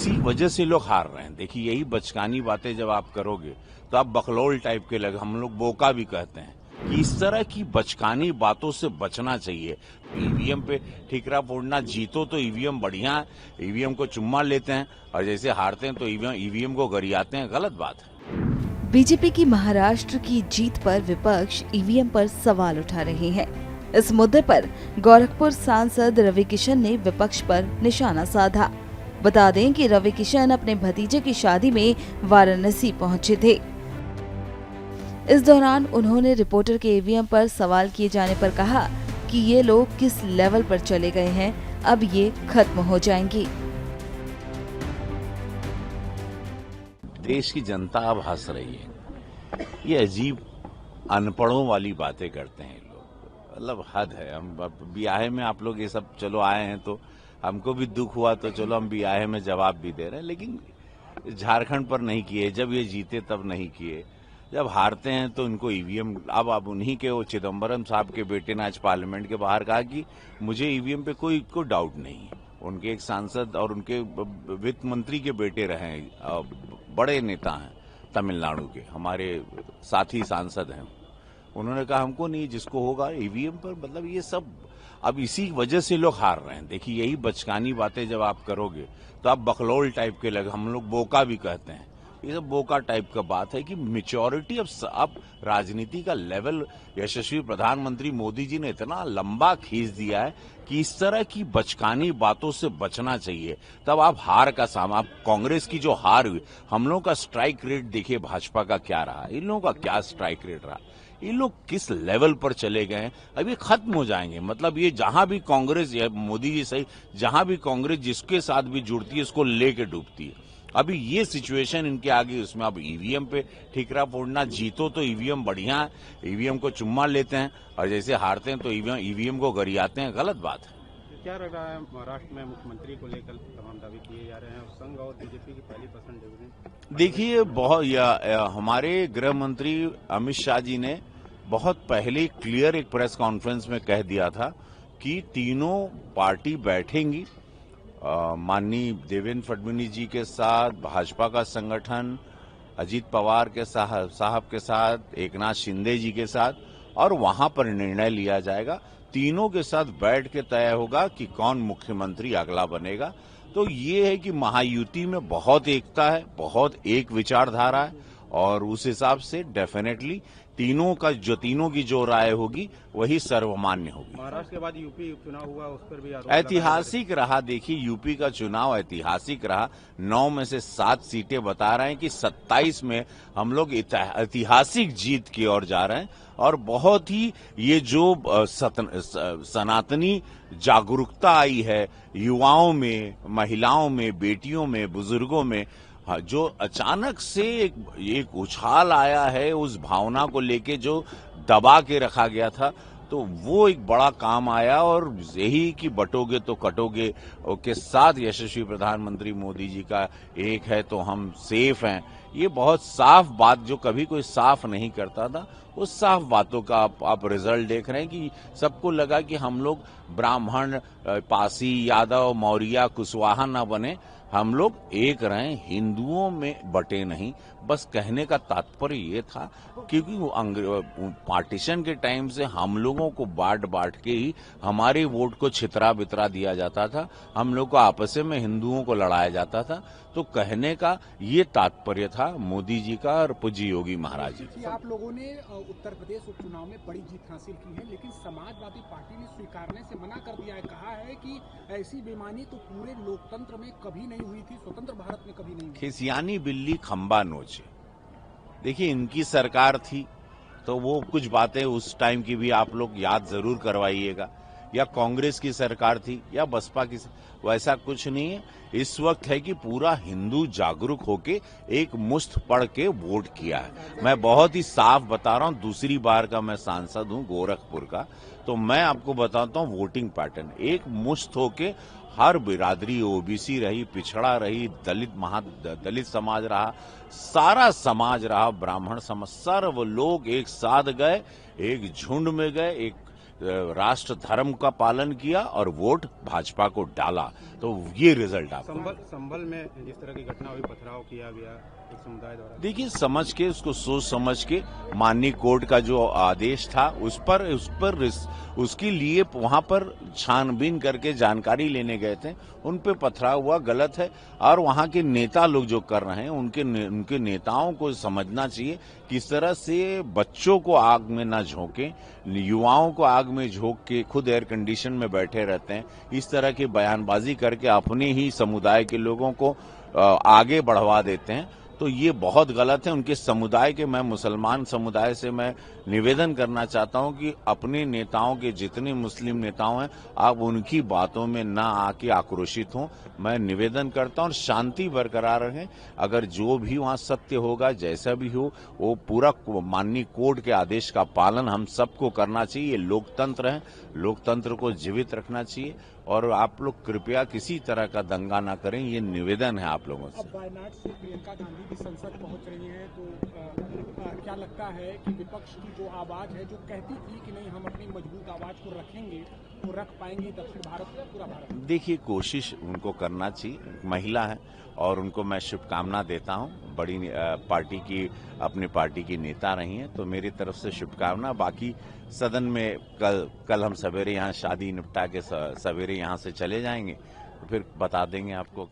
इसी वजह से लोग हार रहे हैं। देखिए, यही बचकानी बातें जब आप करोगे तो आप बकलौल टाइप के लगे, हम लोग बोका भी कहते हैं कि इस तरह की बचकानी बातों से बचना चाहिए। ईवीएम पे ठीकरा फोड़ना, जीतो तो ईवीएम बढ़िया है, ईवीएम को चुम्मा लेते हैं और जैसे हारते हैं तो ईवीएम को गरियाते हैं, गलत बात है। बीजेपी की महाराष्ट्र की जीत पर विपक्ष ईवीएम पर सवाल उठा रहे हैं। इस मुद्दे पर गोरखपुर सांसद रवि किशन ने विपक्ष पर निशाना साधा। बता दें कि रवि किशन अपने भतीजे की शादी में वाराणसी पहुंचे थे। इस दौरान उन्होंने रिपोर्टर के ईवीएम पर सवाल किए जाने पर कहा कि ये लोग किस लेवल पर चले गए हैं, अब ये खत्म हो जाएंगी। देश की जनता अब हंस रही है। ये अजीब अनपढ़ों वाली बातें करते हैं लोग, मतलब हद है। हम ब्याहे में आप लोग ये सब चलो आए हैं तो हमको भी दुख हुआ, तो चलो हम ब्याहे में जवाब भी दे रहे हैं, लेकिन झारखंड पर नहीं किए। जब ये जीते तब नहीं किए, जब हारते हैं तो इनको ईवीएम। अब उन्हीं के वो चिदम्बरम साहब के बेटे ने आज पार्लियामेंट के बाहर कहा कि मुझे ईवीएम पे कोई डाउट नहीं है। उनके एक सांसद और उनके वित्त मंत्री के बेटे रहे हैं, बड़े नेता हैं तमिलनाडु के, हमारे साथी सांसद हैं। उन्होंने कहा हमको नहीं, जिसको होगा ईवीएम पर। मतलब ये सब अब इसी वजह से लोग हार रहे हैं। देखिए, यही बचकानी बातें जब आप करोगे तो आप बकलौल टाइप के लगे, हम लोग बोका भी कहते हैं, ये सब बोका टाइप का बात है कि मेच्योरिटी अब राजनीति का लेवल यशस्वी प्रधानमंत्री मोदी जी ने इतना लंबा खींच दिया है कि इस तरह की बचकानी बातों से बचना चाहिए। तब आप हार का सामना, कांग्रेस की जो हार हुई, हम लोगों का स्ट्राइक रेट देखिए भाजपा का क्या रहा, इन लोगों का क्या स्ट्राइक रेट रहा, ये लोग किस लेवल पर चले गए हैं। अब ये खत्म हो जाएंगे। मतलब ये जहां भी कांग्रेस, मोदी जी सही, जहां भी कांग्रेस जिसके साथ भी जुड़ती है उसको लेके डूबती है। अभी ये सिचुएशन इनके आगे, उसमें अब ईवीएम पे ठीकरा फोड़ना, जीतो तो ईवीएम बढ़िया है, ईवीएम को चुम्मा लेते हैं और जैसे हारते हैं तो ईवीएम को गरियाते हैं, गलत बात है। क्या लग रहा है महाराष्ट्र में मुख्यमंत्री को लेकर तमाम दावे किए जा रहे हैं, संघ और बीजेपी की पहली पसंद डिवीजन? देखिए, हमारे गृह मंत्री अमित शाह जी ने बहुत पहले क्लियर एक प्रेस कॉन्फ्रेंस में कह दिया था कि तीनों पार्टी बैठेंगी, माननीय देवेंद्र फडणवीस जी के साथ, भाजपा का संगठन अजीत पवार के साहब के साथ, एकनाथ शिंदे जी के साथ, और वहां पर निर्णय लिया जाएगा। तीनों के साथ बैठ के तय होगा कि कौन मुख्यमंत्री अगला बनेगा। तो ये है कि महायुति में बहुत एकता है, बहुत एक विचारधारा है, और उस हिसाब से डेफिनेटली तीनों की जो राय होगी वही सर्वमान्य होगी। महाराष्ट्र के बाद यूपी चुनाव हुआ, उस पर भी ऐतिहासिक रहा। देखिए, यूपी का चुनाव ऐतिहासिक रहा। 9 में से 7 सीटें बता रहे हैं कि 27 में हम लोग ऐतिहासिक जीत की ओर जा रहे हैं। और बहुत ही ये जो सनातनी जागरूकता आई है युवाओं में, महिलाओं में, बेटियों में, बुजुर्गों में, जो अचानक से एक उछाल आया है, उस भावना को लेके जो दबा के रखा गया था, तो वो एक बड़ा काम आया। और यही कि बटोगे तो कटोगे के साथ यशस्वी प्रधानमंत्री मोदी जी का एक है तो हम सेफ हैं, ये बहुत साफ बात जो कभी कोई साफ नहीं करता था, उस साफ बातों का आप रिजल्ट देख रहे हैं कि सबको लगा कि हम लोग ब्राह्मण, पासी, यादव, मौर्य, कुशवाहा न बने, हम लोग एक रहे, हिंदुओं में बटे नहीं। बस कहने का तात्पर्य ये था, क्योंकि वो पार्टीशन के टाइम से हम लोगों को बांट के ही हमारे वोट को छितरा बितरा दिया जाता था, हम लोग को आपस में हिंदुओं को लड़ाया जाता था। तो कहने का ये तात्पर्य था मोदी जी का और पूज्य योगी महाराज जी। आप लोगों ने उत्तर प्रदेश उपचुनाव में बड़ी जीत हासिल की है, लेकिन समाजवादी पार्टी ने स्वीकारने से मना कर दिया है। कहा है कि ऐसी बेईमानी तो पूरे लोकतंत्र में कभी नहीं हुई थी, स्वतंत्र भारत में कभी नहीं हुई। खिसियानी बिल्ली खंबा नोचे। देखिए, इनकी सरकार थी तो वो कुछ बातें उस टाइम की भी आप लोग याद जरूर करवाइएगा, या कांग्रेस की सरकार थी या बसपा की, वैसा कुछ नहीं है। इस वक्त है कि पूरा हिंदू जागरूक होके एक मुश्त पढ़ के वोट किया है। मैं बहुत ही साफ बता रहा हूं, दूसरी बार का मैं सांसद हूं गोरखपुर का, तो मैं आपको बताता हूं वोटिंग पैटर्न। एक मुश्त होके हर बिरादरी, ओबीसी रही, पिछड़ा रही, दलित समाज रहा, सारा समाज रहा, ब्राह्मण समाज, सर्व लोग एक साथ गए, एक झुंड में गए, राष्ट्र धर्म का पालन किया और वोट भाजपा को डाला, तो ये रिजल्ट आपका। संभल में जिस तरह की घटना हुई, पथराव किया गया एक समुदाय द्वारा, देखिए समझ के, उसको सोच समझ के, माननीय कोर्ट का जो आदेश था उस पर उसके लिए वहां पर छानबीन करके जानकारी लेने गए थे, उन पे पथराव हुआ, गलत है। और वहां के नेता लोग जो कर रहे हैं, उनके नेताओं को समझना चाहिए किस तरह से बच्चों को आग में ना झोंके, युवाओं को आग में झोंक के खुद एयर कंडीशन में बैठे रहते हैं, इस तरह की बयानबाजी करके अपने ही समुदाय के लोगों को आगे बढ़वा देते हैं, तो ये बहुत गलत है। उनके समुदाय के, मैं मुसलमान समुदाय से मैं निवेदन करना चाहता हूं कि अपने नेताओं के, जितने मुस्लिम नेताओं हैं, आप उनकी बातों में ना आके आक्रोशित हों। मैं निवेदन करता हूं और शांति बरकरार रखें। अगर जो भी वहां सत्य होगा, जैसा भी हो, वो पूरा माननीय कोर्ट के आदेश का पालन हम सबको करना चाहिए। ये लोकतंत्र है, लोकतंत्र को जीवित रखना चाहिए और आप लोग कृपया किसी तरह का दंगा ना करें, ये निवेदन है आप लोगों से। अब वायनाड से प्रियंका गांधी भी संसद पहुंच रही हैं, तो क्या लगता है कि विपक्ष की जो आवाज है, जो कहती थी कि नहीं हम अपनी मजबूत आवाज को रखेंगे, वो रख पाएंगे दक्षिण भारत में, पूरा भारत? देखिए कोशिश उनको करना चाहिए, महिला है और उनको मैं शुभकामना देता हूं। बड़ी पार्टी की, अपनी पार्टी की नेता रही हैं, तो मेरी तरफ से शुभकामना। बाकी सदन में कल हम सवेरे यहाँ शादी निपटा के सवेरे यहाँ से चले जाएंगे, तो फिर बता देंगे आपको।